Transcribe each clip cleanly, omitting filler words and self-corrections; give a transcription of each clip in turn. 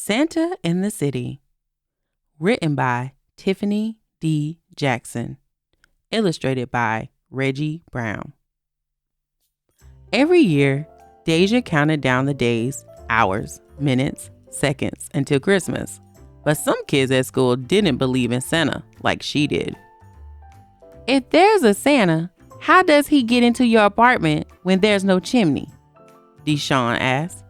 Santa in the City. Written by Tiffany D. Jackson. Illustrated by Reggie Brown. Every year, Deja counted down the days, hours, minutes, seconds until Christmas. But some kids at school didn't believe in Santa like she did. If there's a Santa, how does he get into your apartment when there's no chimney? Deshawn asked.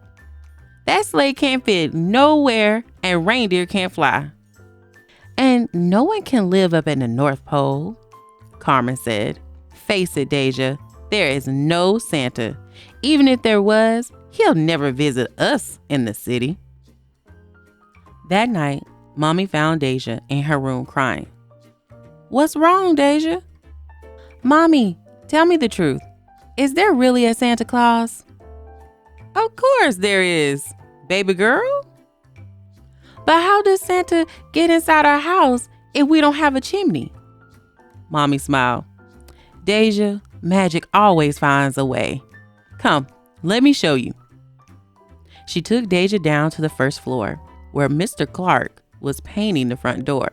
That sleigh can't fit nowhere and reindeer can't fly. And no one can live up in the North Pole, Carmen said. Face it, Deja, there is no Santa. Even if there was, he'll never visit us in the city. That night, Mommy found Deja in her room crying. What's wrong, Deja? Mommy, tell me the truth. Is there really a Santa Claus? Of course there is, baby girl. But how does Santa get inside our house if we don't have a chimney? Mommy smiled. Deja, magic always finds a way. Come, let me show you. She took Deja down to the first floor, where Mr. Clark was painting the front door.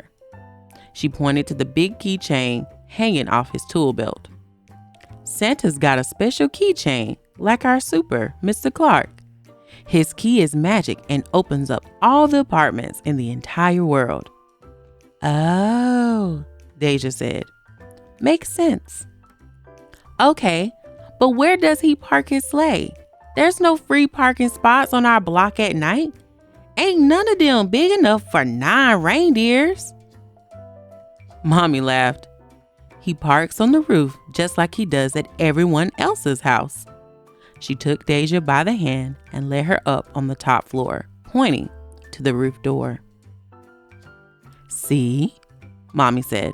She pointed to the big keychain hanging off his tool belt. Santa's got a special keychain, like our super, Mr. Clark. His key is magic and opens up all the apartments in the entire world. Oh, Deja said. Makes sense. Okay, but where does he park his sleigh? There's no free parking spots on our block at night. Ain't none of them big enough for 9 reindeers. Mommy laughed. He parks on the roof just like he does at everyone else's house. She took Deja by the hand and led her up on the top floor, pointing to the roof door. See, Mommy said,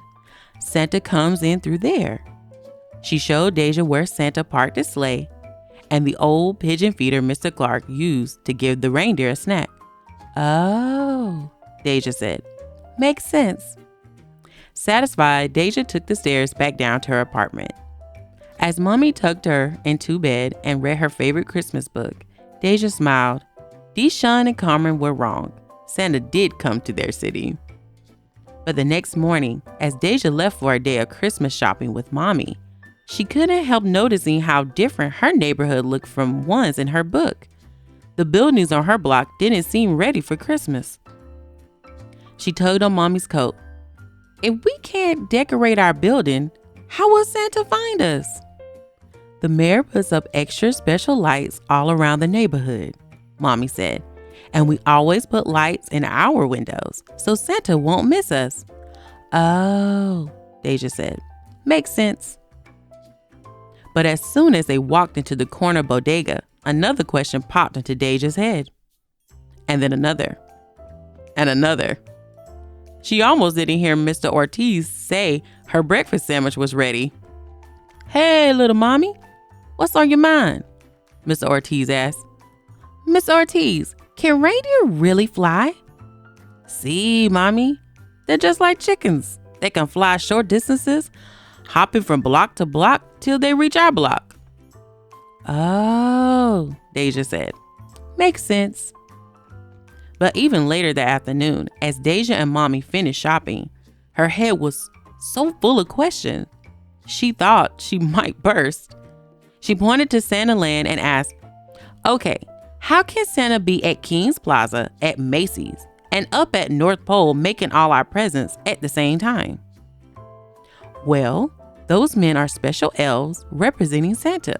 Santa comes in through there. She showed Deja where Santa parked his sleigh and the old pigeon feeder Mr. Clark used to give the reindeer a snack. Oh, Deja said. Makes sense. Satisfied, Deja took the stairs back down to her apartment. As Mommy tucked her into bed and read her favorite Christmas book, Deja smiled. Deshawn and Carmen were wrong. Santa did come to their city. But the next morning, as Deja left for a day of Christmas shopping with Mommy, she couldn't help noticing how different her neighborhood looked from ones in her book. The buildings on her block didn't seem ready for Christmas. She tugged on Mommy's coat. If we can't decorate our building, how will Santa find us? The mayor puts up extra special lights all around the neighborhood, Mommy said, and we always put lights in our windows so Santa won't miss us. Oh, Deja said. Makes sense. But as soon as they walked into the corner bodega, another question popped into Deja's head. And then another. And another. She almost didn't hear Mr. Ortiz say her breakfast sandwich was ready. Hey, little mommy, what's on your mind? Mr. Ortiz asked. Miss Ortiz, can reindeer really fly? See, mommy, they're just like chickens. They can fly short distances, hopping from block to block till they reach our block. Oh, Deja said. Makes sense. But even later that afternoon, as Deja and Mommy finished shopping, her head was so full of questions, she thought she might burst. She pointed to Santa Land and asked, okay, how can Santa be at King's Plaza, at Macy's, and up at North Pole making all our presents at the same time? Well, those men are special elves representing Santa.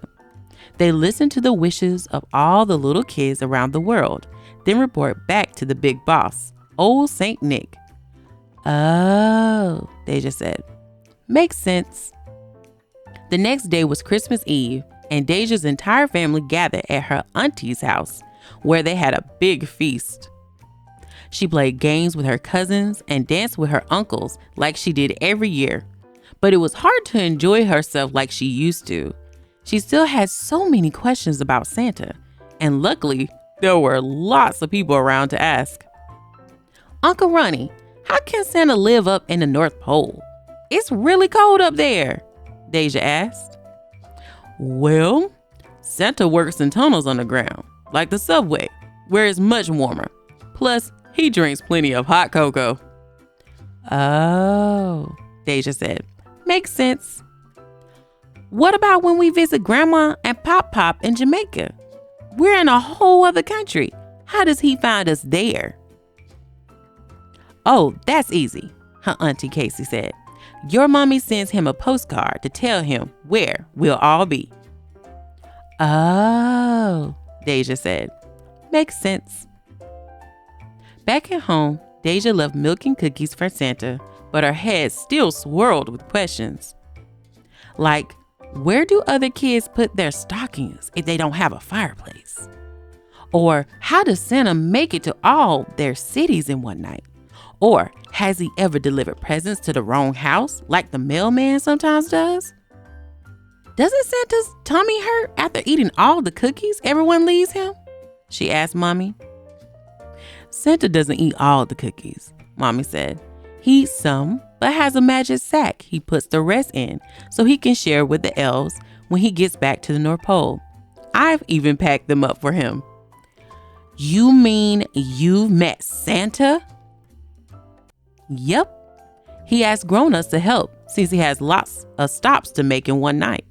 They listen to the wishes of all the little kids around the world, then report back to the big boss, old Saint Nick. Oh, Deja said. Makes sense. The next day was Christmas Eve, and Deja's entire family gathered at her auntie's house, where they had a big feast. She played games with her cousins and danced with her uncles like she did every year, but it was hard to enjoy herself like she used to. She still had so many questions about Santa, and luckily, there were lots of people around to ask. Uncle Ronnie, how can Santa live up in the North Pole? It's really cold up there, Deja asked. Well, Santa works in tunnels underground, like the subway, where it's much warmer. Plus, He drinks plenty of hot cocoa. Oh, Deja said. Makes sense. What about when we visit Grandma and Pop Pop in Jamaica? We're in a whole other country. How does he find us there? Oh, that's easy, her Auntie Casey said. Your mommy sends him a postcard to tell him where we'll all be. Oh, Deja said. Makes sense. Back at home, Deja left milk and cookies for Santa, but her head still swirled with questions. Like, where do other kids put their stockings if they don't have a fireplace? Or how does Santa make it to all their cities in one night? Or has he ever delivered presents to the wrong house like the mailman sometimes does? Doesn't Santa's tummy hurt after eating all the cookies everyone leaves him? She asked Mommy. Santa doesn't eat all the cookies, Mommy said. He eats some, but has a magic sack he puts the rest in so he can share with the elves when he gets back to the North Pole. I've even packed them up for him. You mean you've met Santa? Yep. He asked grown-ups to help since he has lots of stops to make in one night.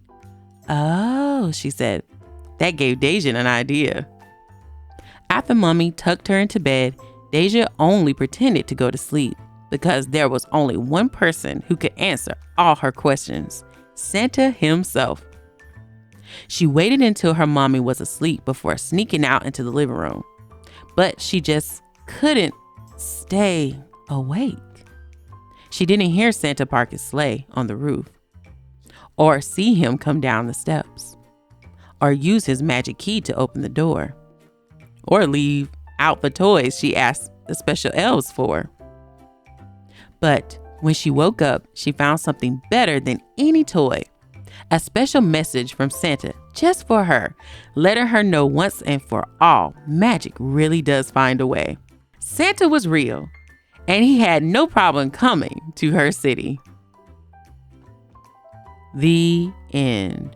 Oh, she said. That gave Deja an idea. After Mommy tucked her into bed, Deja only pretended to go to sleep because there was only one person who could answer all her questions, Santa himself. She waited until her mommy was asleep before sneaking out into the living room, but she just couldn't stay awake. She didn't hear Santa park his sleigh on the roof, or see him come down the steps, or use his magic key to open the door, or leave out the toys she asked the special elves for. But when she woke up, she found something better than any toy. A special message from Santa just for her, letting her know once and for all, magic really does find a way. Santa was real, and he had no problem coming to her city. The end.